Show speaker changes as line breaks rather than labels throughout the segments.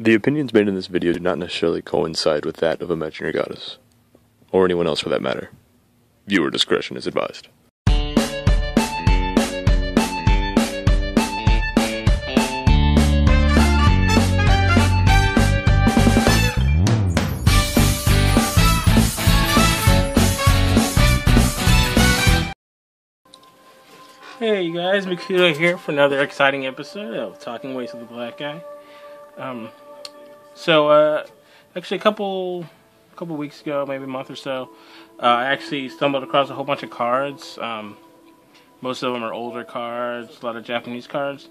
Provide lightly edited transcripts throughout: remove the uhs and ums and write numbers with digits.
The opinions made in this video do not necessarily coincide with that of Imaginary Goddess, or anyone else for that matter. Viewer discretion is advised.
Hey you guys, Makuto here for another exciting episode of Talking Weiss with the Black Guy. Actually a couple weeks ago, maybe a month or so, I actually stumbled across a whole bunch of cards. Most of them are older cards, a lot of Japanese cards.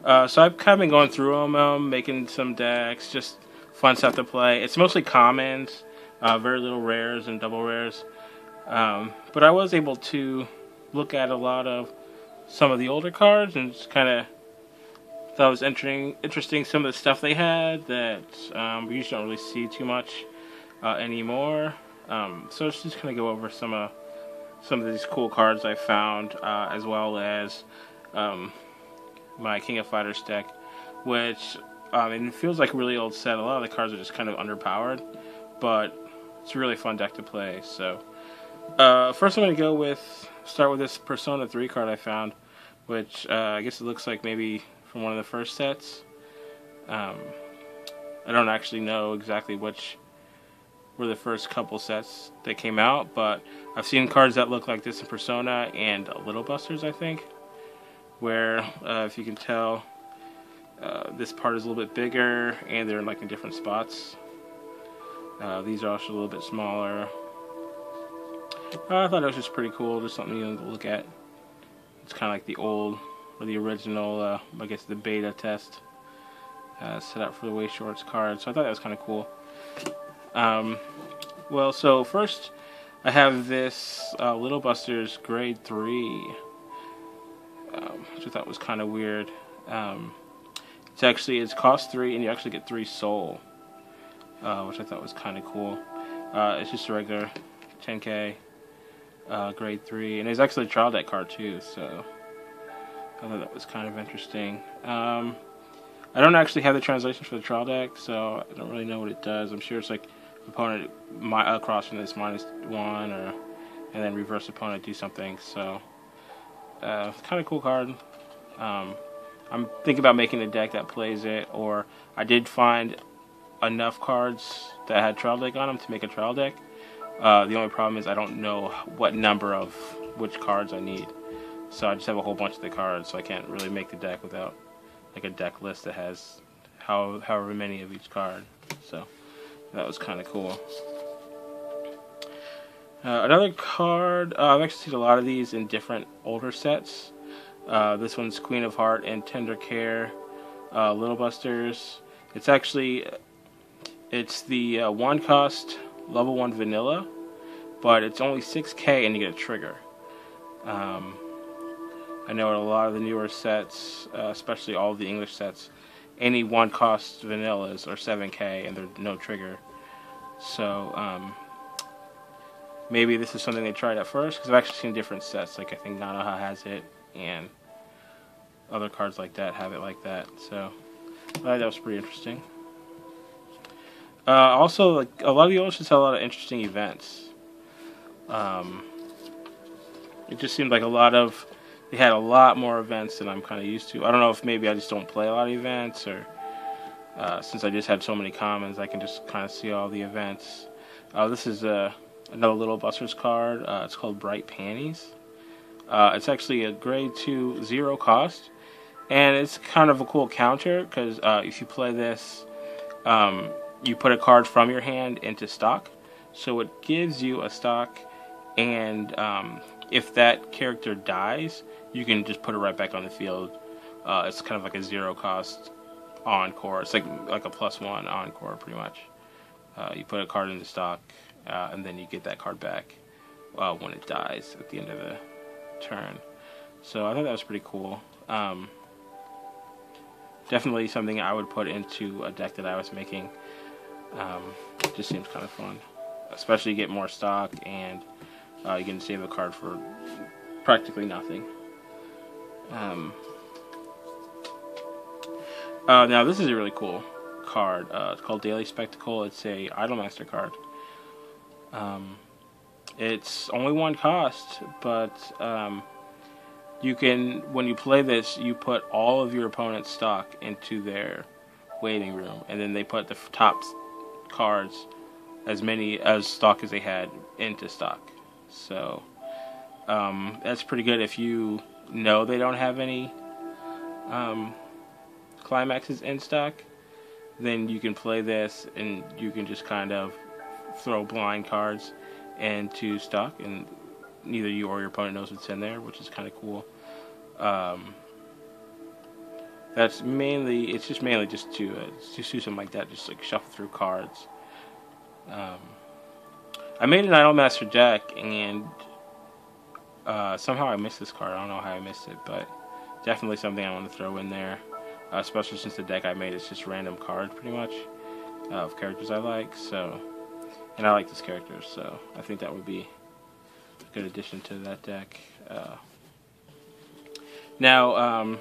So I've kind of been going through them, making some decks, just fun stuff to play. It's mostly commons, very little rares and double rares. But I was able to look at a lot of some of the older cards and just kind of thought it was interesting some of the stuff they had that we usually don't really see too much anymore. So let's just kind of go over some of these cool cards I found, as well as my King of Fighters deck, which it feels like a really old set. A lot of the cards are just kind of underpowered, but it's a really fun deck to play. So first I'm going to start with this Persona 3 card I found, which I guess it looks like maybe from one of the first sets. I don't actually know exactly which were the first couple sets that came out, but I've seen cards that look like this in Persona and Little Busters, I think, where if you can tell, this part is a little bit bigger and they're in different spots. These are also a little bit smaller. I thought it was just pretty cool, just something to look at. It's kind of like the old, or the original, I guess the beta test set up for the Weiss Schwarz card, so I thought that was kind of cool. So first I have this Little Busters Grade 3, which I thought was kind of weird. It's cost 3 and you actually get 3 soul, which I thought was kind of cool. It's just a regular 10k. Grade 3, and there's actually a trial deck card too, so I thought that was kind of interesting. I don't actually have the translation for the trial deck, so I don't really know what it does. I'm sure it's like opponent crossing this -1, and then reverse opponent do something. So kind of cool card. I'm thinking about making a deck that plays it, or I did find enough cards that had trial deck on them to make a trial deck. The only problem is I don't know what number of which cards I need. So I just have a whole bunch of the cards, so I can't really make the deck without a deck list that has however many of each card. So that was kind of cool. Another card, I've actually seen a lot of these in different older sets. This one's Queen of Heart and Tender Care, Little Busters. It's the 1 cost level 1 vanilla, but it's only 6k and you get a trigger. I know in a lot of the newer sets, especially all of the English sets, any 1 cost vanillas are 7k and there's no trigger. So maybe this is something they tried at first, because I've actually seen different sets, like I think Nanoha has it and other cards like that have it like that. So I thought that was pretty interesting. Also, a lot of the old sets had a lot of interesting events. It just seemed like they had a lot more events than I'm kind of used to. I don't know if maybe I just don't play a lot of events, or since I just had so many commons, I can just kind of see all the events. This is another Little Busters card. It's called Bright Panties. It's actually a grade 2 0 cost, and it's kind of a cool counter, because if you play this, you put a card from your hand into stock, so it gives you a stock, and if that character dies, you can just put it right back on the field. It's kind of like a 0 cost encore. It's like a +1 encore, pretty much. You put a card into stock, and then you get that card back when it dies at the end of the turn. So I thought that was pretty cool. Definitely something I would put into a deck that I was making. It just seems kind of fun, especially you get more stock, and you can save a card for practically nothing. Now this is a really cool card. It's called Daily Spectacle. It's a Idolmaster card. It's only one cost, but you can, when you play this, you put all of your opponent's stock into their waiting room, and then they put the top cards, as many as stock as they had, into stock. So that's pretty good if you know they don't have any climaxes in stock. Then you can play this, and you can just kind of throw blind cards into stock, and neither you or your opponent knows what's in there, which is kind of cool. It's just mainly just to do something like that, just like shuffle through cards. I made an Idolmaster deck, and somehow I missed this card. I don't know how I missed it, but definitely something I want to throw in there, especially since the deck I made is just random cards, pretty much, of characters I like. So, and I like this character, so I think that would be a good addition to that deck. Now,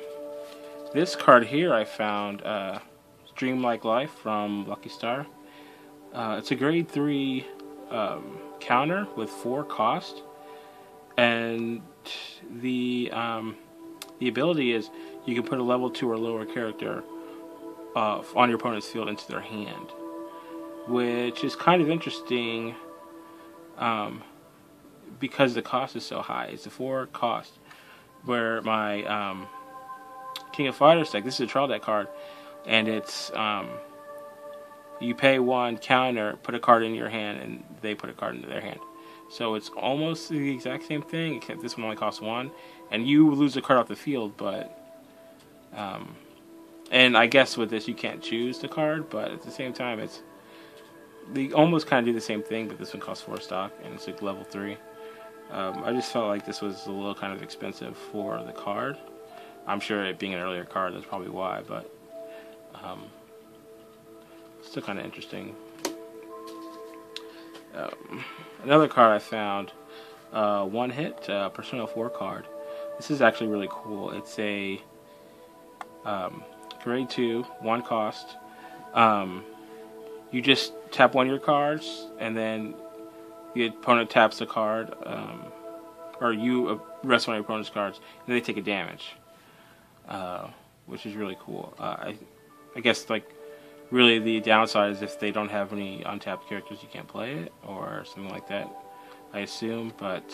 this card here I found, Dreamlike Life from Lucky Star. It's a grade 3 counter with 4 cost, and the ability is you can put a level 2 or lower character on your opponent's field into their hand, which is kind of interesting because the cost is so high. It's a 4 cost, where my King of Fighters deck, this is a trial deck card, and it's you pay 1 counter, put a card in your hand, and they put a card into their hand. So it's almost the exact same thing, except this one only costs 1, and you lose a card off the field, but and I guess with this you can't choose the card, but at the same time they almost kind of do the same thing, but this one costs 4 stock, and it's like level 3. I just felt like this was a little kind of expensive for the card. I'm sure it being an earlier card, that's probably why, but still kind of interesting. Another card I found, One Hit, Persona 4 card. This is actually really cool. It's a grade 2, 1 cost. You just tap one of your cards, and then the opponent taps a card, or you rest one of your opponent's cards, and they take a damage, which is really cool. I guess, like, really the downside is if they don't have any untapped characters, you can't play it, or something like that, I assume, but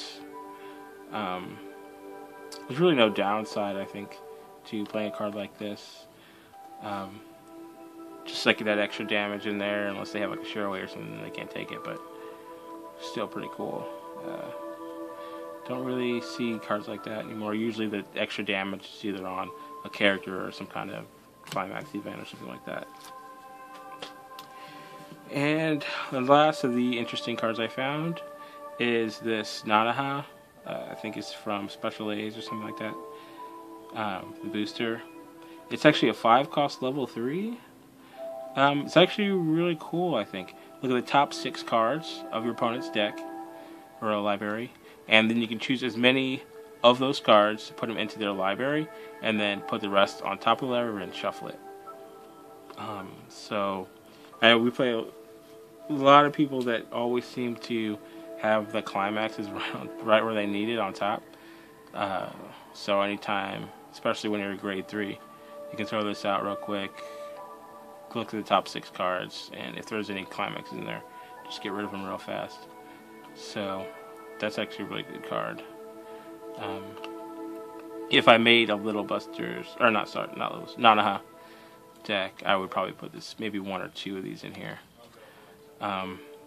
there's really no downside, I think, to playing a card like this. Just like that extra damage in there, unless they have like a Shareway or something, then they can't take it, but still pretty cool. Don't really see cards like that anymore. Usually the extra damage is either on a character or some kind of climax event or something like that. And the last of the interesting cards I found is this Nanaha. I think it's from Special A's or something like that. The booster. It's actually a 5 cost level 3. It's actually really cool, I think. Look at the top 6 cards of your opponent's deck, or a library, and then you can choose as many of those cards, put them into their library, and then put the rest on top of the library and shuffle it. We play a lot of people that always seem to have the climaxes right where they need it on top. So anytime, especially when you're a grade 3, you can throw this out real quick, look at the top 6 cards, and if there's any climaxes in there, just get rid of them real fast. So that's actually a really good card. If I made a Little Busters, or not Little, Nanaha deck, I would probably put this, maybe 1 or 2 of these in here.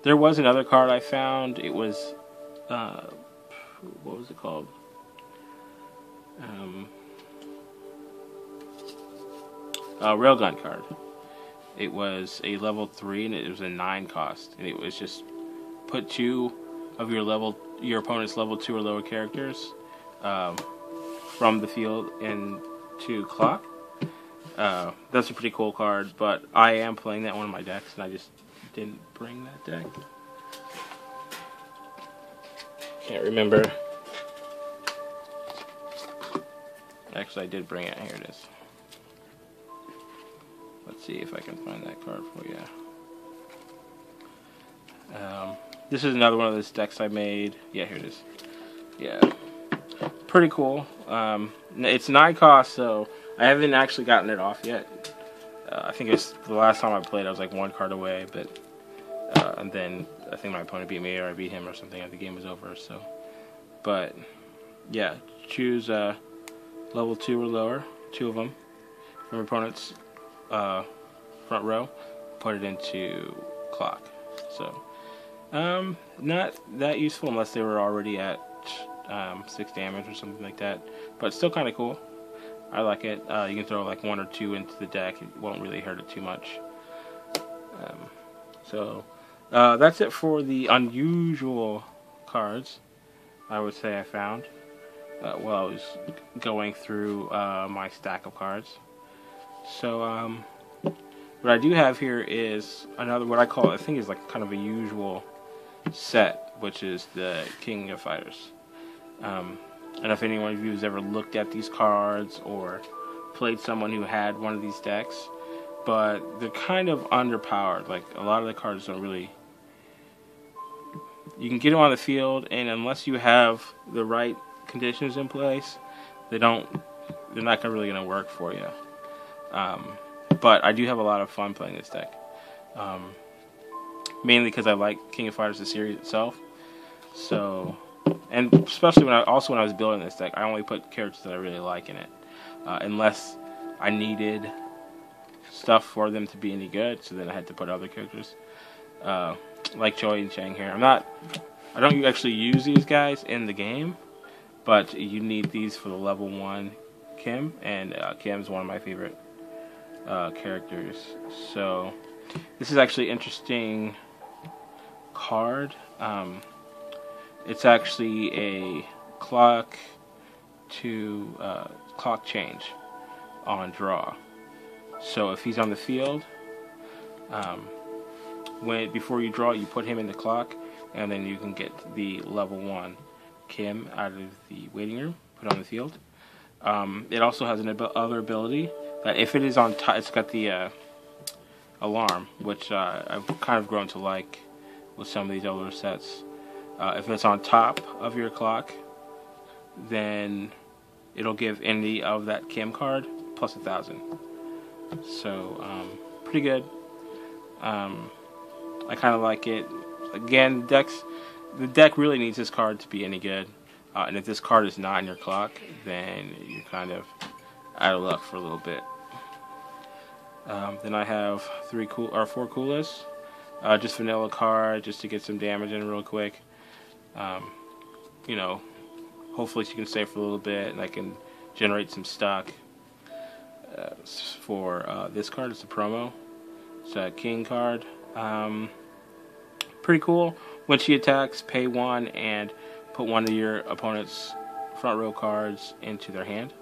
There was another card I found. It was, what was it called? A Railgun card. It was a level 3, and it was a 9 cost, and it was just put 2 of your opponent's level 2 or lower characters from the field into clock. That's a pretty cool card, but I am playing that one in my decks, and I just didn't bring that deck. Can't remember. Actually, I did bring it. Here it is. Let's see if I can find that card for you. This is another one of those decks I made. Yeah, here it is. Yeah, pretty cool. It's 9 cost, so I haven't actually gotten it off yet. I think it's the last time I played, I was like 1 card away, but and then I think my opponent beat me or I beat him or something, and the game was over. So, but yeah, choose level 2 or lower, 2 of them from your opponent's front row. Put it into clock. So. Not that useful unless they were already at 6 damage or something like that, but still kind of cool. I like it. You can throw like 1 or 2 into the deck; it won't really hurt it too much. So that's it for the unusual cards I would say I found while I was going through my stack of cards. So what I do have here is another, what I call, I think is like kind of a usual set, which is the King of Fighters. I don't know if anyone of you has ever looked at these cards or played someone who had one of these decks, but they're kind of underpowered. Like, a lot of the cards don't really... You can get them on the field, and unless you have the right conditions in place, they're not really going to work for you. But I do have a lot of fun playing this deck. Mainly because I like King of Fighters, the series itself. So, and especially when I was building this deck, I only put characters that I really like in it, unless I needed stuff for them to be any good. So then I had to put other characters, like Choi and Chang here. I don't actually use these guys in the game, but you need these for the level 1 Kim, and Kim's one of my favorite characters. So this is actually an interesting card. It's actually a clock change on draw. So if he's on the field, before you draw, you put him in the clock, and then you can get the level 1 Kim out of the waiting room, put on the field. It also has other ability that if it is on top, it's got the alarm, which I've kind of grown to like with some of these older sets. If it's on top of your clock, then it'll give any of that Kim card plus 1,000. So pretty good. I kind of like it. Again, the deck really needs this card to be any good. And if this card is not in your clock, then you're kind of out of luck for a little bit. Then I have 4 Kulas. Just vanilla card, just to get some damage in real quick. You know, hopefully she can stay for a little bit, and I can generate some stock. For this card, it's a promo. It's a King card. Pretty cool. When she attacks, pay 1 and put one of your opponent's front row cards into their hand.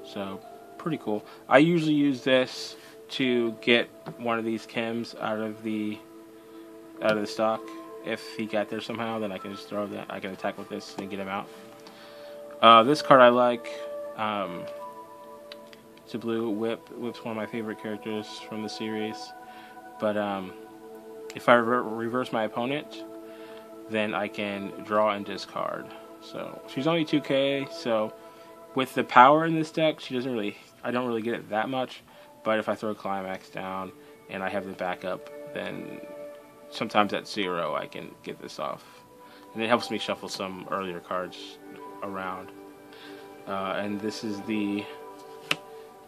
So, pretty cool. I usually use this to get one of these Kims out of the stock. If he got there somehow, then I can just throw that. I can attack with this and get him out. This card I like. It's a blue Whip. Whip's one of my favorite characters from the series. But if I reverse my opponent, then I can draw and discard. So she's only 2k. So with the power in this deck, I don't really get it that much. But if I throw Climax down and I have the backup, then sometimes at 0 I can get this off. And it helps me shuffle some earlier cards around. And this is the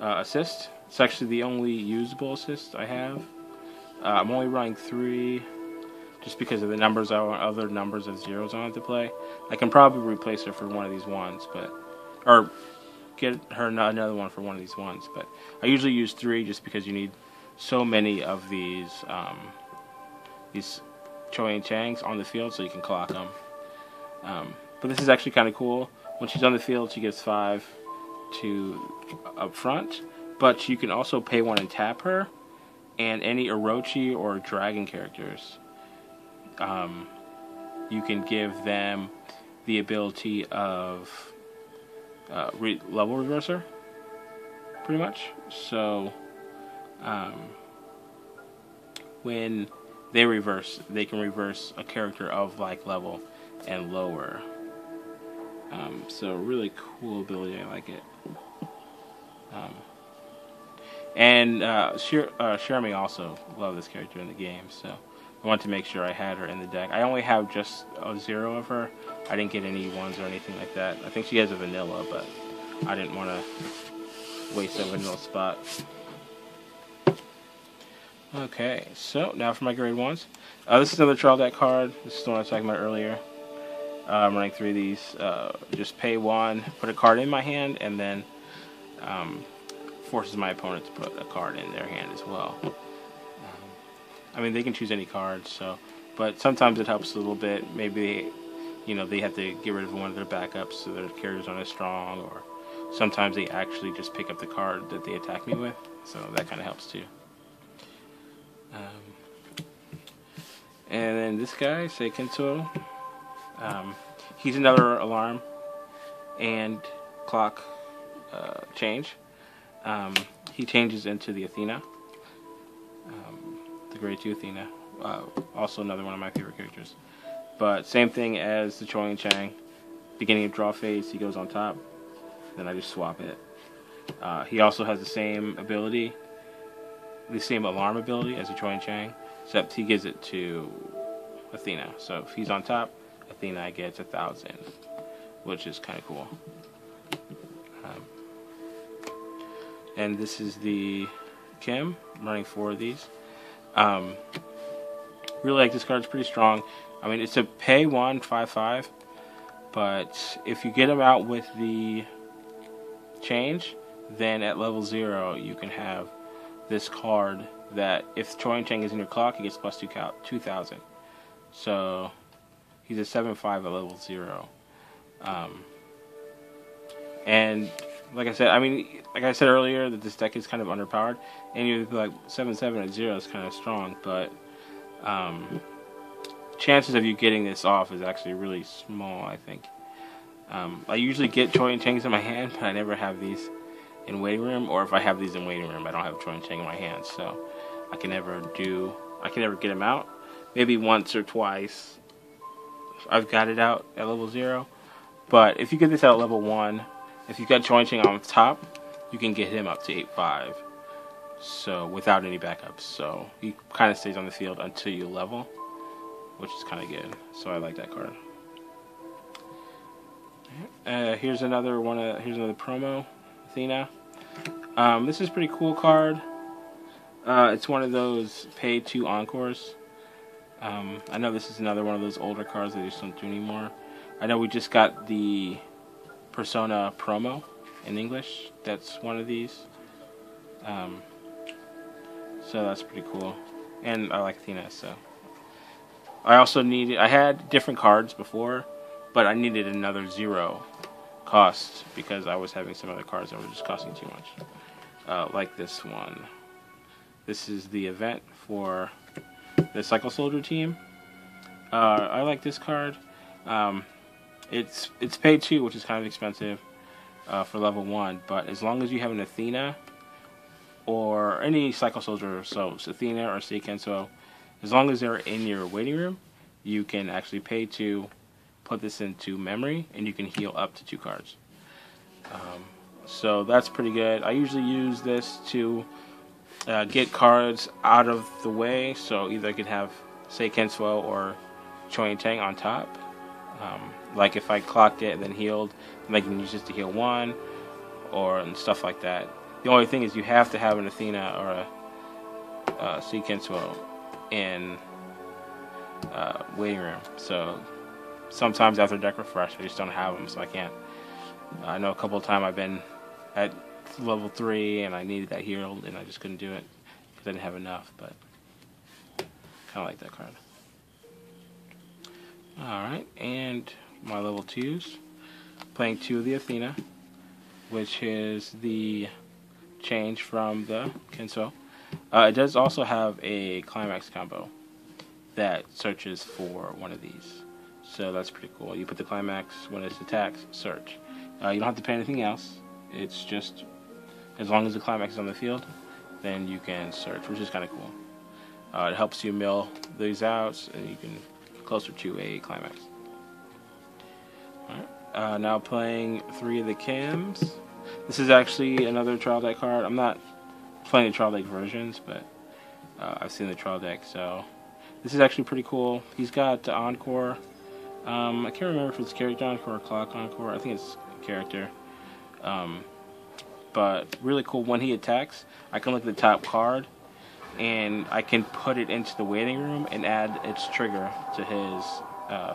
assist. It's actually the only usable assist I have. I'm only running 3 just because of the numbers. I want other numbers of zeros on it to play. I can probably replace her for one of these ones, or get her another one for one of these ones. But I usually use 3 just because you need so many of these Choi and Changs on the field so you can clock them. But this is actually kind of cool. When she's on the field, she gets 5 to up front, but you can also pay 1 and tap her, and any Orochi or Dragon characters, you can give them the ability of level reverser, pretty much. So um, when they reverse, they can reverse a character of like level and lower. So really cool ability. I like it. And Shermie also loved this character in the game, so I wanted to make sure I had her in the deck. I only have just a 0 of her. I didn't get any 1s or anything like that. I think she has a vanilla, but I didn't want to waste a vanilla spot. Okay, so now for my grade 1s. This is another trial deck card. This is the one I was talking about earlier. I'm running 3 of these. Just pay 1, put a card in my hand, and then forces my opponent to put a card in their hand as well. I mean, they can choose any cards, so, but sometimes it helps a little bit. Maybe they have to get rid of one of their backups so their characters aren't as strong, or sometimes they actually just pick up the card that they attack me with, so that kind of helps too. And then this guy, Seikenso, he's another alarm and clock change. He changes into the Athena, the grade 2 Athena, also another one of my favorite characters. But same thing as the Choi and Chang. Beginning of draw phase, he goes on top, then I just swap it. He also has the same ability, the same alarm ability as the Choi and Chang, except he gives it to Athena. So if he's on top, Athena gets 1,000, which is kind of cool. And this is the Kim. I'm running 4 of these. Really like this card. It's pretty strong. I mean, it's a pay 1, 5/5, but if you get him out with the change, then at level 0 you can have this card that if Choi and Chang is in your clock, he gets plus 2,000. So he's a 7/5 at level 0. And like I said earlier, that this deck is kind of underpowered, and you'd be like 7/7 at 0 is kind of strong, but chances of you getting this off is actually really small, I think. I usually get Choi and Changs in my hand, but I never have these in waiting room, or if I have these in waiting room, I don't have Choi and Chang in my hand, so I can never get them out. Maybe once or twice I've got it out at level 0, but if you get this out at level 1, if you've got Choi and Chang on top, you can get him up to 8/5, so without any backups. So he kind of stays on the field until you level, which is kind of good. So I like that card. Here's another one. Here's another promo, Athena. This is a pretty cool card. It's one of those pay 2 encores. I know this is another one of those older cards that they just don't do anymore. I know we just got the Persona promo in English. That's one of these. So that's pretty cool. And I like Athena, so. I had different cards before, but I needed another 0 cost because I was having some other cards that were just costing too much. Like this one. This is the event for the Cycle Soldier team. I like this card. It's pay 2, which is kind of expensive for level 1, but as long as you have an Athena or any Cycle Soldier, so Athena or Seikenso, as long as they're in your waiting room, you can actually pay 2, put this into memory, and you can heal up to 2 cards. So that's pretty good. I usually use this to get cards out of the way, so either I could have Seikenso or Choi and Chang on top. Like if I clocked it and then healed, then I can use this to heal 1, and stuff like that. The only thing is you have to have an Athena or a Seikenso in waiting room. So sometimes after deck refresh, I just don't have them, so I can't. I know a couple of times I've been at level 3 and I needed that healed, and I just couldn't do it because I didn't have enough. But kind of like that card. Alright, and my level 2s. Playing 2 of the Athena, which is the change from the Kenso. It does also have a climax combo that searches for one of these. So that's pretty cool. You put the climax when it attacks, search. You don't have to pay anything else. It's just, as long as the climax is on the field, then you can search, which is kind of cool. It helps you mill these out, and you can get closer to a climax. Alright, now playing 3 of the Kims. This is actually another trial deck card. I'm not playing the trial deck versions, but I've seen the trial deck, so this is actually pretty cool. He's got Encore. I can't remember if it's character Encore or clock Encore. I think it's character. But really cool. When he attacks, I can look at the top card, and I can put it into the waiting room and add its trigger to his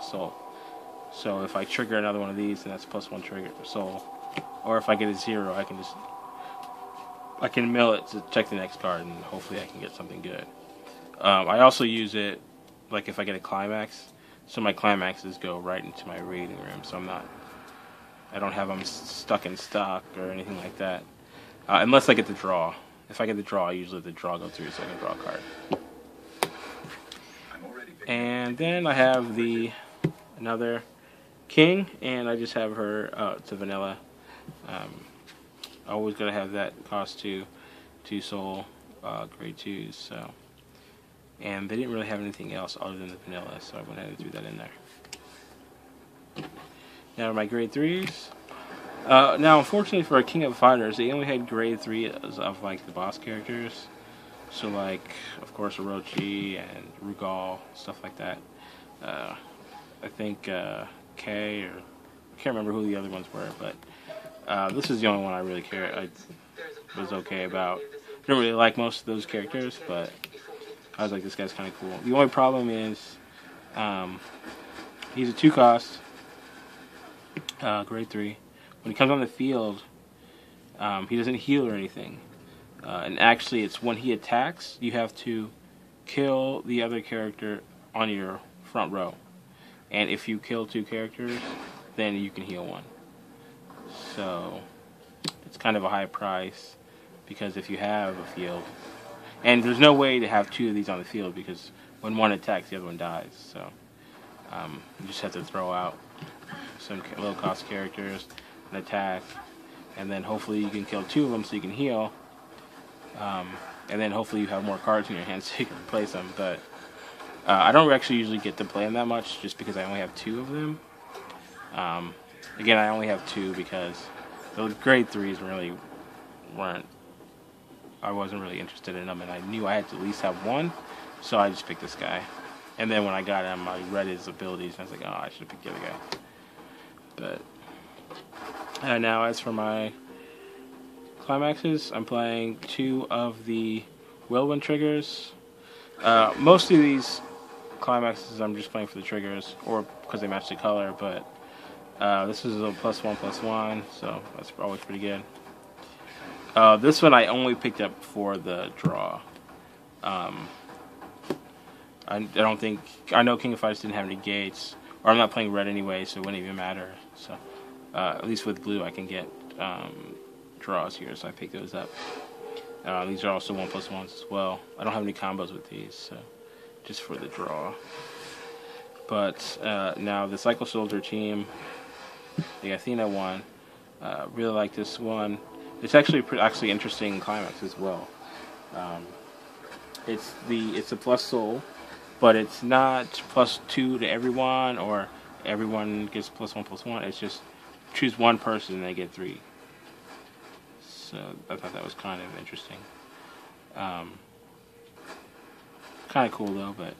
soul. So if I trigger another one of these, then that's +1 trigger soul. Or if I get a 0, I can mill it to check the next card, and hopefully I can get something good. I also use it like if I get a climax, so my climaxes go right into my waiting room, so I don't have them stuck in stock or anything like that, unless I get the draw. If I get the draw, I usually let the draw go through so I can draw a card. And then I have another King, and I just have her, it's a vanilla. Always gotta have that, cost 2 soul, grade 2s, so. And they didn't really have anything else other than the vanilla, so I went ahead and threw that in there. Now my grade 3s. Now, unfortunately for a King of Fighters, they only had grade 3s of like the boss characters. So like, of course, Orochi and Rugal, stuff like that. I think Kay, or I can't remember who the other ones were, but this is the only one I really was okay about. I didn't really like most of those characters, but I was like, this guy's kind of cool. The only problem is, he's a 2-cost, grade 3. When he comes on the field, he doesn't heal or anything. And actually, it's when he attacks, you have to kill the other character on your front row. And if you kill 2 characters, then you can heal 1. So, it's kind of a high price, because if you have a field, and there's no way to have 2 of these on the field, because when one attacks, the other one dies. So, you just have to throw out some low-cost characters, an attack, and then hopefully you can kill 2 of them so you can heal, and then hopefully you have more cards in your hand so you can replace them. But I don't actually usually get to play them that much, just because I only have 2 of them. Again, I only have 2 because the grade 3s really weren't, I wasn't really interested in them, and I knew I had to at least have 1, so I just picked this guy. And then when I got him, I read his abilities, and I was like, oh, I should have picked the other guy. But now, as for my climaxes, I'm playing 2 of the whirlwind triggers. Most of these climaxes I'm just playing for the triggers, or because they match the color, but this is a +1/+1, so that's always pretty good. This one I only picked up for the draw. I know King of Fighters didn't have any gates, or I'm not playing red anyway, so it wouldn't even matter. So at least with blue I can get draws here, so I picked those up. These are also 1/+1s as well. I don't have any combos with these, so just for the draw. But now the Cycle Soldier team, the Athena one, really like this one. It's actually actually interesting climax as well. It's a plus soul, but it's not +2 to everyone, or everyone gets +1/+1. It's just choose one person and they get 3. So I thought that was kind of interesting. Kind of cool though, but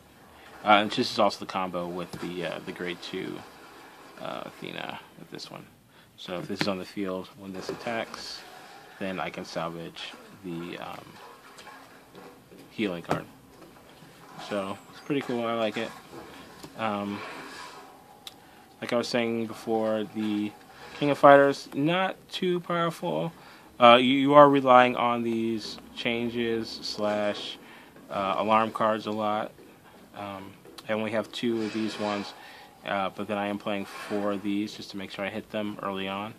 and this is also the combo with the grade 2 Athena with this one. So if this is on the field when this attacks, then I can salvage the healing card. So it's pretty cool. I like it. Like I was saying before, the King of Fighters, not too powerful. You are relying on these changes / alarm cards a lot. I only have 2 of these ones, but then I am playing 4 of these just to make sure I hit them early on.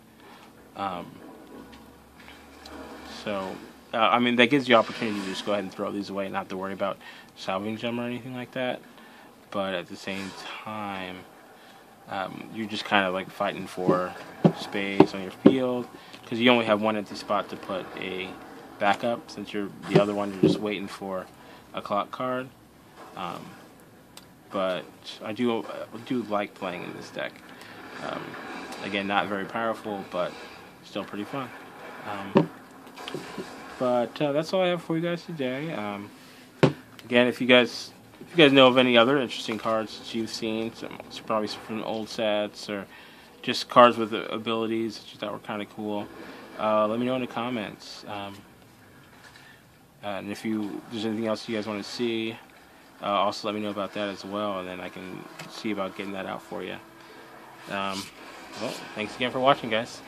I mean, that gives you opportunity to just go ahead and throw these away and not have to worry about salvaging them or anything like that. But at the same time, you're just kind of like fighting for space on your field, because you only have one empty spot to put a backup, since the other one you're just waiting for a clock card. But I do like playing in this deck. Again, not very powerful, but still pretty fun. But that's all I have for you guys today. Again, if you guys know of any other interesting cards that you've seen, probably from old sets or just cards with abilities that you thought were kind of cool, let me know in the comments. And if there's anything else you guys want to see, also let me know about that as well, and then I can see about getting that out for you. Well, thanks again for watching, guys.